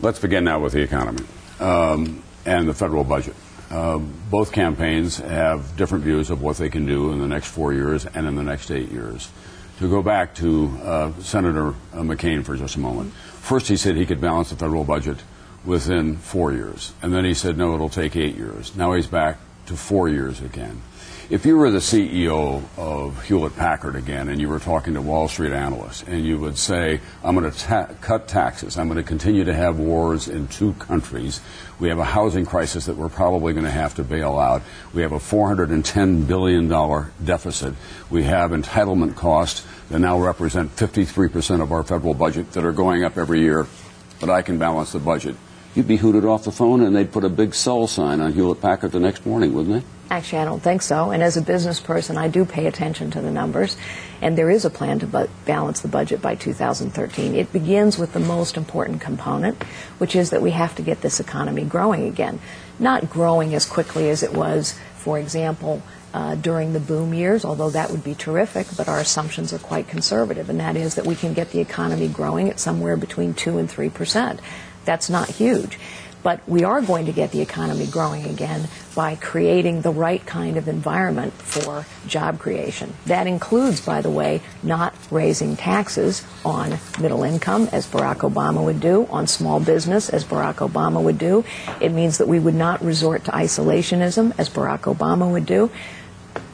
Let's begin now with the economy and the federal budget. Both campaigns have different views of what they can do in the next 4 years and in the next 8 years. To go back to Senator McCain for just a moment. First he said he could balance the federal budget within 4 years. And then he said, no, it'll take 8 years. Now he's back to 4 years again. If you were the CEO of Hewlett-Packard again and you were talking to Wall Street analysts and you would say, I'm going to cut taxes, I'm going to continue to have wars in 2 countries, we have a housing crisis that we're probably going to have to bail out, we have a $410 billion deficit, we have entitlement costs that now represent 53% of our federal budget that are going up every year, but I can balance the budget. You'd be hooted off the phone and they'd put a big sell sign on Hewlett-Packard the next morning, wouldn't they? Actually, I don't think so. And as a business person, I do pay attention to the numbers. And there is a plan to balance the budget by 2013. It begins with the most important component, which is that we have to get this economy growing again. Not growing as quickly as it was, for example, during the boom years, although that would be terrific, but our assumptions are quite conservative, and that is that we can get the economy growing at somewhere between 2 and 3%. That's not huge. But we are going to get the economy growing again by creating the right kind of environment for job creation. That includes, by the way, not raising taxes on middle income, as Barack Obama would do, on small business, as Barack Obama would do. It means that we would not resort to isolationism, as Barack Obama would do.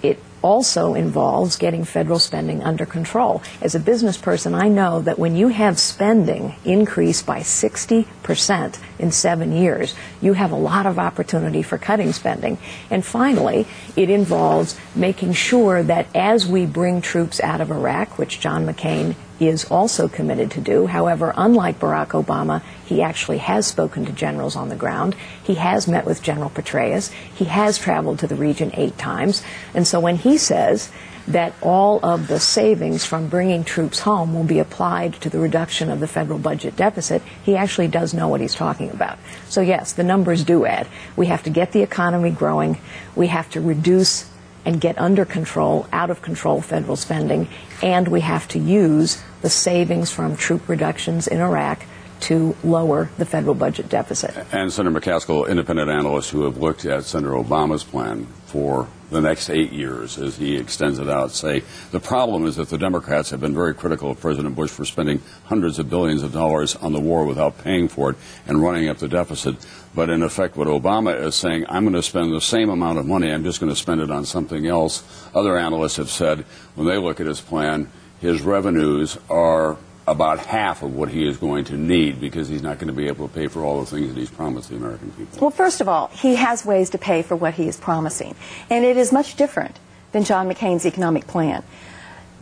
It also involves getting federal spending under control. As a business person, I know that when you have spending increase by 60% in 7 years, you have a lot of opportunity for cutting spending. And finally, it involves making sure that as we bring troops out of Iraq, which John McCain is also committed to do. However, unlike Barack Obama, he actually has spoken to generals on the ground. He has met with General Petraeus. He has traveled to the region 8 times. And so when he says that all of the savings from bringing troops home will be applied to the reduction of the federal budget deficit, he actually does know what he's talking about. So yes, the numbers do add. We have to get the economy growing. We have to reduce and get under control, out of control federal spending, and we have to use the savings from troop reductions in Iraq to lower the federal budget deficit. And Senator McCaskill, independent analysts who have looked at Senator Obama's plan for the next 8 years as he extends it out say the problem is that the Democrats have been very critical of President Bush for spending hundreds of billions of dollars on the war without paying for it and running up the deficit. But in effect, what Obama is saying, I'm going to spend the same amount of money, I'm just going to spend it on something else. Other analysts have said when they look at his plan, his revenues are about half of what he is going to need because he's not going to be able to pay for all the things that he's promised the American people. Well, first of all, he has ways to pay for what he is promising, and it is much different than John McCain's economic plan.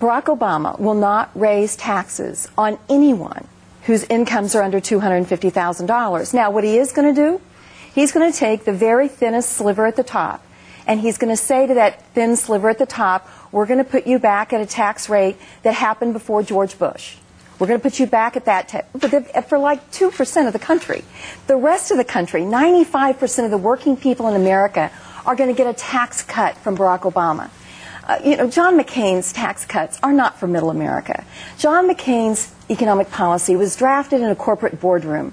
Barack Obama will not raise taxes on anyone whose incomes are under $250,000. Now, what he is going to do, he's going to take the very thinnest sliver at the top, and he's going to say to that thin sliver at the top, we're going to put you back at a tax rate that happened before George Bush. We're going to put you back at that for like 2% of the country. The rest of the country, 95% of the working people in America are going to get a tax cut from Barack Obama. John McCain's tax cuts are not for middle America. John McCain's economic policy was drafted in a corporate boardroom.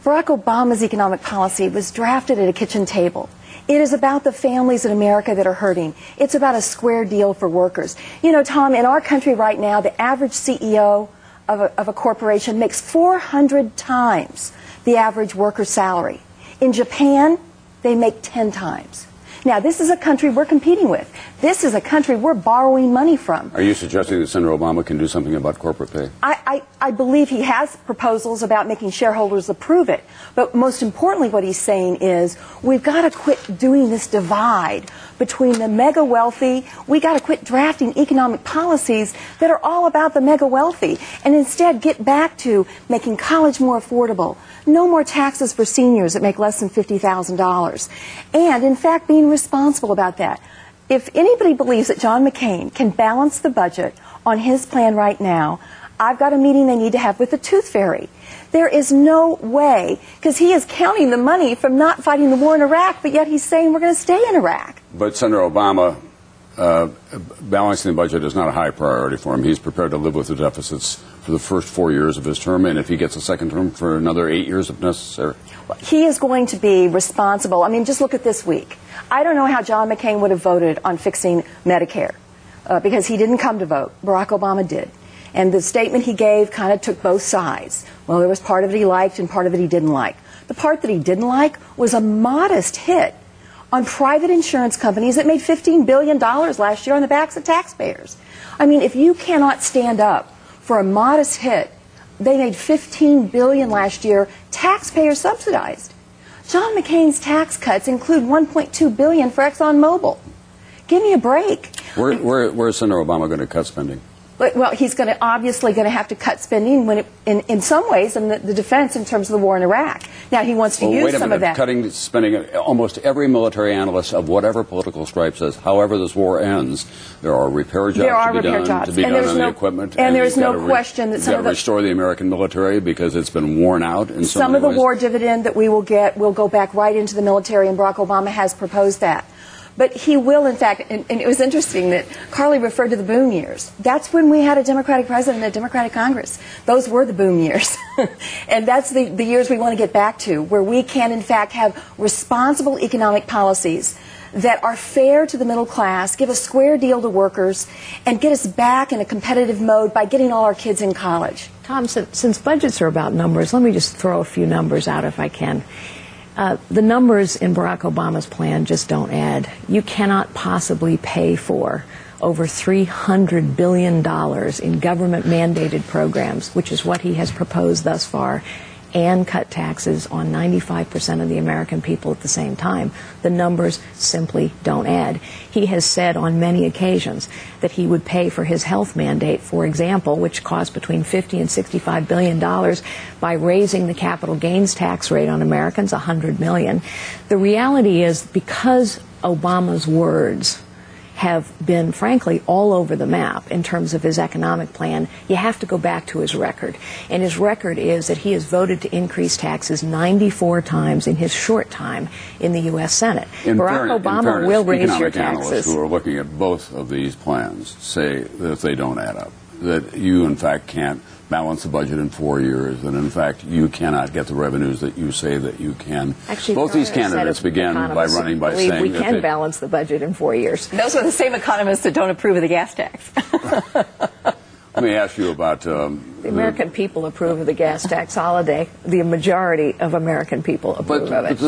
Barack Obama's economic policy was drafted at a kitchen table. It is about the families in America that are hurting. It's about a square deal for workers. You know, Tom, in our country right now, the average CEO of a corporation makes 400 times the average worker's salary. In Japan, they make 10 times. Now, this is a country we're competing with. This is a country we're borrowing money from. Are you suggesting that Senator Obama can do something about corporate pay? I believe he has proposals about making shareholders approve it. But most importantly, what he's saying is we've got to quit doing this divide between the mega wealthy. We've got to quit drafting economic policies that are all about the mega wealthy and instead get back to making college more affordable. No more taxes for seniors that make less than $50,000. And, in fact, being responsible about that. If anybody believes that John McCain can balance the budget on his plan right now, I've got a meeting they need to have with the Tooth Fairy. There is no way, because he is counting the money from not fighting the war in Iraq, but yet he's saying we're going to stay in Iraq. But Senator Obama balancing the budget is not a high priority for him. He's prepared to live with the deficits for the first 4 years of his term, and if he gets a second term, for another 8 years if necessary. He is going to be responsible. I mean, just look at this week. I don't know how John McCain would have voted on fixing Medicare because he didn't come to vote. Barack Obama did. And the statement he gave kind of took both sides. Well, there was part of it he liked and part of it he didn't like. The part that he didn't like was a modest hit on private insurance companies that made $15 billion last year on the backs of taxpayers. I mean, if you cannot stand up for a modest hit, they made $15 billion last year, taxpayer subsidized. John McCain's tax cuts include $1.2 billion for ExxonMobil. Give me a break. Where is Senator Obama going to cut spending? Well, he's obviously going to have to cut spending when in some ways in the defense in terms of the war in Iraq. Now, he wants to use some of that. Cutting spending, almost every military analyst of whatever political stripe says, however this war ends, there are repair jobs to be done on the equipment. And there's no question that some of the... restore the American military because it's been worn out in so many ways. Some of the war dividend that we will get will go back right into the military, and Barack Obama has proposed that. But he will, in fact, and it was interesting that Carly referred to the boom years. That's when we had a Democratic president and a Democratic Congress. Those were the boom years. And that's the years we want to get back to, where we can, in fact, have responsible economic policies that are fair to the middle class, give a square deal to workers, and get us back in a competitive mode by getting all our kids in college. Tom, since budgets are about numbers, let me just throw a few numbers out if I can. The numbers in Barack Obama's plan just don't add. You cannot possibly pay for over $300 billion in government-mandated programs, which is what he has proposed thus far, and cut taxes on 95% of the American people at the same time. The numbers simply don't add. He has said on many occasions that he would pay for his health mandate, for example, which costs between $50 and $65 billion, by raising the capital gains tax rate on Americans $100 million. The reality is, because Obama's words have been, frankly, all over the map in terms of his economic plan, you have to go back to his record. And his record is that he has voted to increase taxes 94 times in his short time in the U.S. Senate. Barack Obama will raise your taxes. Economic analysts who are looking at both of these plans say that they don't add up, that you, in fact, can't balance the budget in 4 years, and in fact you cannot get the revenues that you say that you can. Actually, both these candidates began by running by saying we can balance the budget in 4 years. Those are the same economists that don't approve of the gas tax. Let me ask you about... the American people approve of the gas tax holiday. The majority of American people approve of it.